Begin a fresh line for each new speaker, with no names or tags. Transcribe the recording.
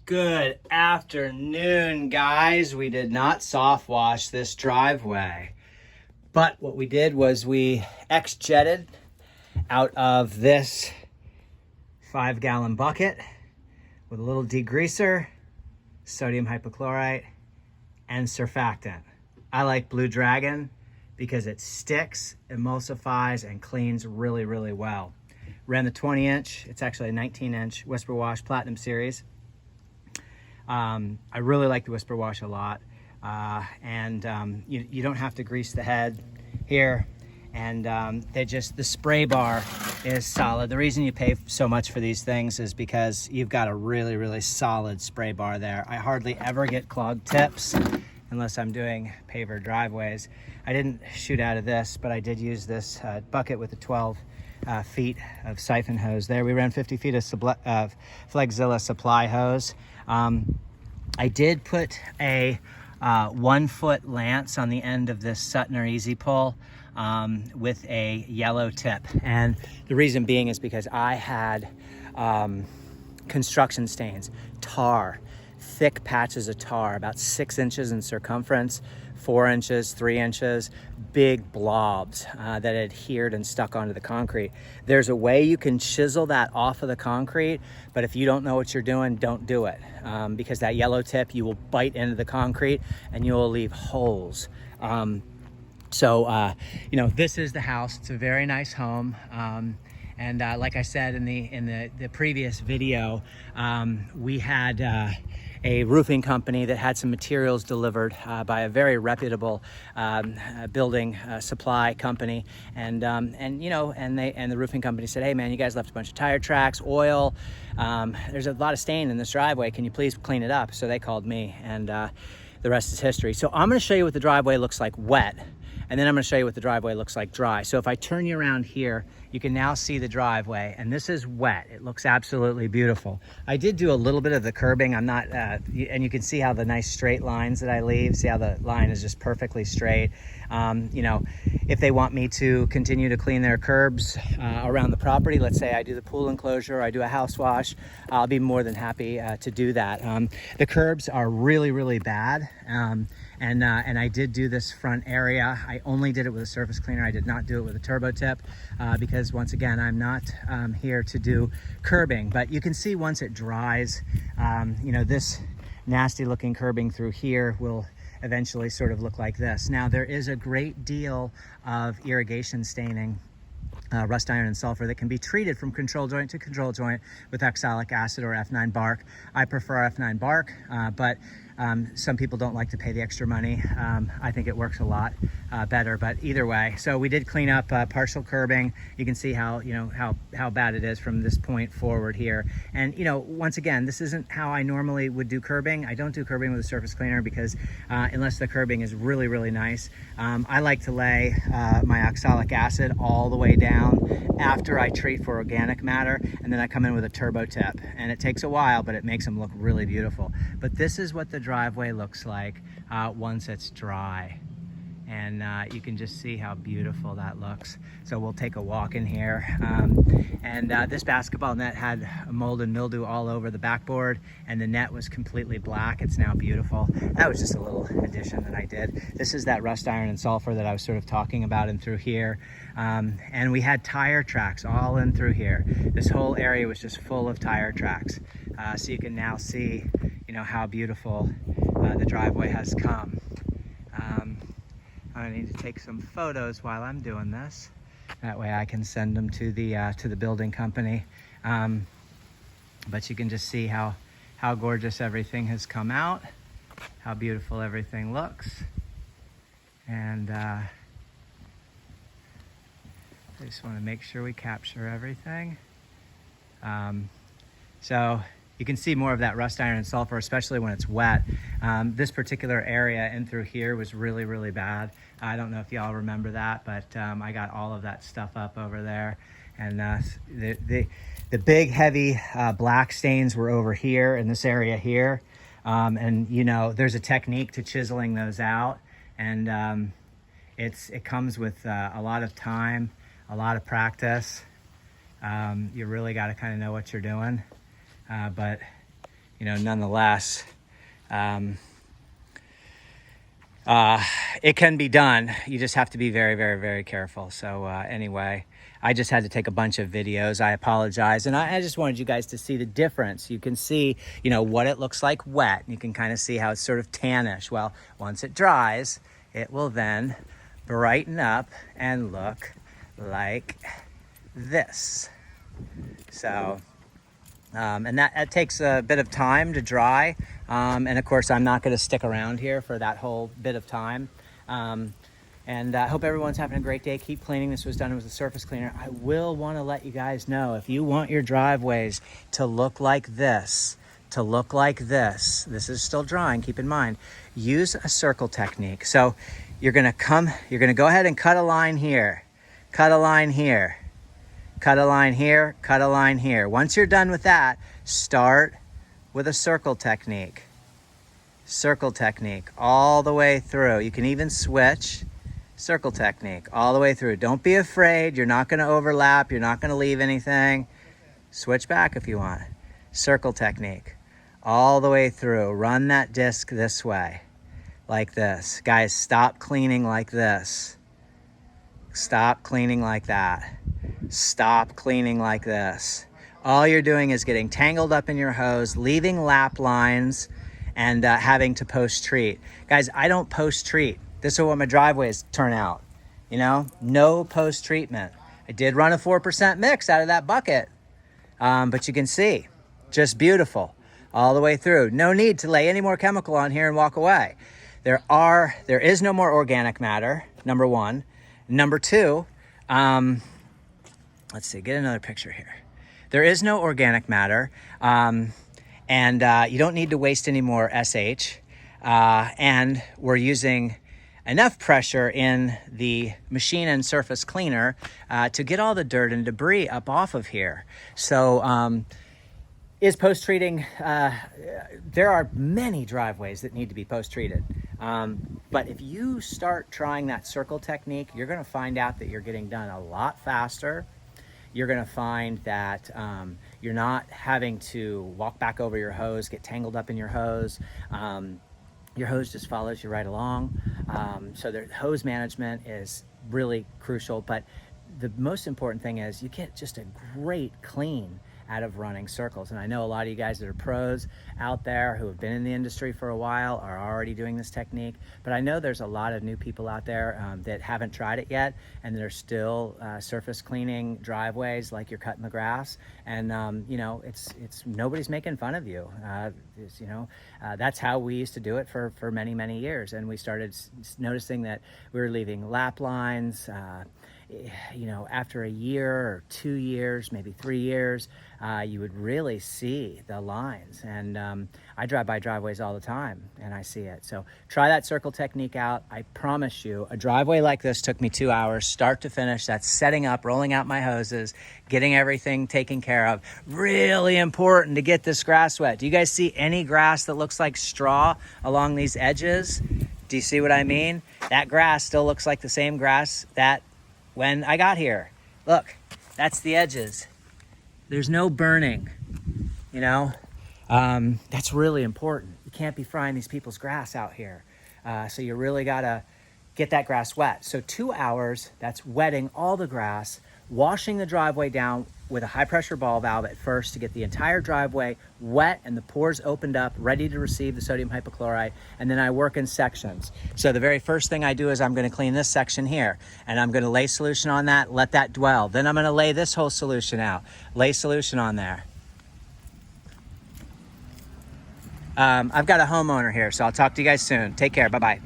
Good afternoon, guys. We did not soft wash this driveway, but what we did was we jetted out of this 5-gallon bucket with a little degreaser, sodium hypochlorite, and surfactant. I like Blue Dragon because it sticks, emulsifies, and cleans really, really well. Ran the 20-inch. It's actually a 19-inch Whisper Wash Platinum Series. I really like the Whisper Wash a lot, you don't have to grease the head here, and the spray bar is solid. The reason you pay so much for these things is because you've got a really, really solid spray bar there. I hardly ever get clogged tips unless I'm doing paver driveways. I didn't shoot out of this, but I did use this bucket with the 12 feet of siphon hose there. We ran 50 feet of Flexzilla supply hose. I did put a 1-foot lance on the end of this Suttner Easy Pull with a yellow tip. And the reason being is because I had construction stains, tar, thick patches of tar, about 6 inches in circumference, 4 inches, 3 inches, big blobs that adhered and stuck onto the concrete. There's a way you can chisel that off of the concrete, but if you don't know what you're doing, don't do it, because that yellow tip, you will bite into the concrete and you will leave holes. This is the house. It's a very nice home. Like I said in the previous video, we had a roofing company that had some materials delivered by a very reputable building supply company, and the roofing company said, "Hey man, you guys left a bunch of tire tracks, oil. There's a lot of stain in this driveway. Can you please clean it up?" So they called me, and the rest is history. So I'm going to show you what the driveway looks like wet, and then I'm going to show you what the driveway looks like dry. So if I turn you around here, you can now see the driveway, and this is wet. It looks absolutely beautiful. I did do a little bit of the curbing. I'm not, and you can see how the nice straight lines that I leave. See how the line is just perfectly straight. If they want me to continue to clean their curbs around the property, let's say I do the pool enclosure, or I do a house wash, I'll be more than happy to do that. The curbs are really, really bad. And I did do this front area. I only did it with a surface cleaner. I did not do it with a turbo tip because, once again, I'm not here to do curbing. But you can see once it dries, this nasty looking curbing through here will eventually sort of look like this. Now, there is a great deal of irrigation staining, rust iron and sulfur, that can be treated from control joint to control joint with oxalic acid or F9 bark. I prefer F9 bark, but some people don't like to pay the extra money. I think it works a lot better, but either way. So we did clean up partial curbing. You can see how bad it is from this point forward here. And once again, this isn't how I normally would do curbing. I don't do curbing with a surface cleaner because unless the curbing is really, really nice, I like to lay my oxalic acid all the way down after I treat for organic matter, and then I come in with a turbo tip, and it takes a while, but it makes them look really beautiful. But this is what the driveway looks like once it's dry, and you can just see how beautiful that looks. So we'll take a walk in here, this basketball net had mold and mildew all over the backboard, and the net was completely black. It's now beautiful. That was just a little addition that I did. This is that rust iron and sulfur that I was sort of talking about in through here, and we had tire tracks all in through here. This whole area was just full of tire tracks. So you can now see how beautiful the driveway has come. I need to take some photos while I'm doing this. That way I can send them to the building company. But you can just see how gorgeous everything has come out, how beautiful everything looks. And I just want to make sure we capture everything. So you can see more of that rust iron and sulfur, especially when it's wet. This particular area in through here was really, really bad. I don't know if y'all remember that, but I got all of that stuff up over there. And the big, heavy black stains were over here in this area here. There's a technique to chiseling those out. And it comes with a lot of time, a lot of practice. You really got to kind of know what you're doing. But nonetheless, it can be done. You just have to be very, very, very careful. So anyway, I just had to take a bunch of videos. I apologize. And I just wanted you guys to see the difference. You can see, what it looks like wet. You can kind of see how it's sort of tannish. Well, once it dries, it will then brighten up and look like this. So, and that takes a bit of time to dry. And of course, I'm not going to stick around here for that whole bit of time. And I hope everyone's having a great day. Keep cleaning. This was done with a surface cleaner. I will want to let you guys know, if you want your driveways to look like this, this is still drying, keep in mind, use a circle technique. So you're going to go ahead and cut a line here, cut a line here, cut a line here, cut a line here. Once you're done with that, start with a circle technique all the way through. You can even switch. Circle technique all the way through. Don't be afraid. You're not going to overlap. You're not going to leave anything. Switch back if you want. Circle technique all the way through. Run that disc this way, like this. Guys, stop cleaning like this. Stop cleaning like that. Stop cleaning like this. All you're doing is getting tangled up in your hose, leaving lap lines, and having to post-treat. Guys, I don't post-treat. This is what my driveways turn out, no post-treatment. I did run a 4% mix out of that bucket, but you can see, just beautiful all the way through. No need to lay any more chemical on here and walk away. There is no more organic matter, number one. Number two, let's see, get another picture here. There is no organic matter, and you don't need to waste any more SH, and we're using enough pressure in the machine and surface cleaner to get all the dirt and debris up off of here. So is post-treating, there are many driveways that need to be post-treated. But if you start trying that circle technique, you're gonna find out that you're getting done a lot faster. You're gonna find that you're not having to walk back over your hose, get tangled up in your hose. Your hose just follows you right along. So the hose management is really crucial, but the most important thing is you get just a great clean out of running circles. And I know a lot of you guys that are pros out there who have been in the industry for a while are already doing this technique, but I know there's a lot of new people out there that haven't tried it yet, and they're still surface cleaning driveways like you're cutting the grass. And it's nobody's making fun of you. That's how we used to do it for many, many years. And we started noticing that we were leaving lap lines, after a year or 2 years, maybe 3 years, you would really see the lines. And I drive by driveways all the time and I see it. So try that circle technique out. I promise you, a driveway like this took me 2 hours, start to finish. That's setting up, rolling out my hoses, getting everything taken care of. Really important to get this grass wet. Do you guys see any grass that looks like straw along these edges? Do you see what I mean? That grass still looks like the same grass that when I got here. Look, that's the edges. There's no burning, that's really important. You can't be frying these people's grass out here. So you really gotta get that grass wet. So 2 hours, that's wetting all the grass, washing the driveway down with a high pressure ball valve at first to get the entire driveway wet and the pores opened up, ready to receive the sodium hypochlorite. And then I work in sections. So the very first thing I do is I'm going to clean this section here, and I'm going to lay solution on that, let that dwell. Then I'm going to lay this whole solution out, lay solution on there. I've got a homeowner here, so I'll talk to you guys soon. Take care. Bye-bye.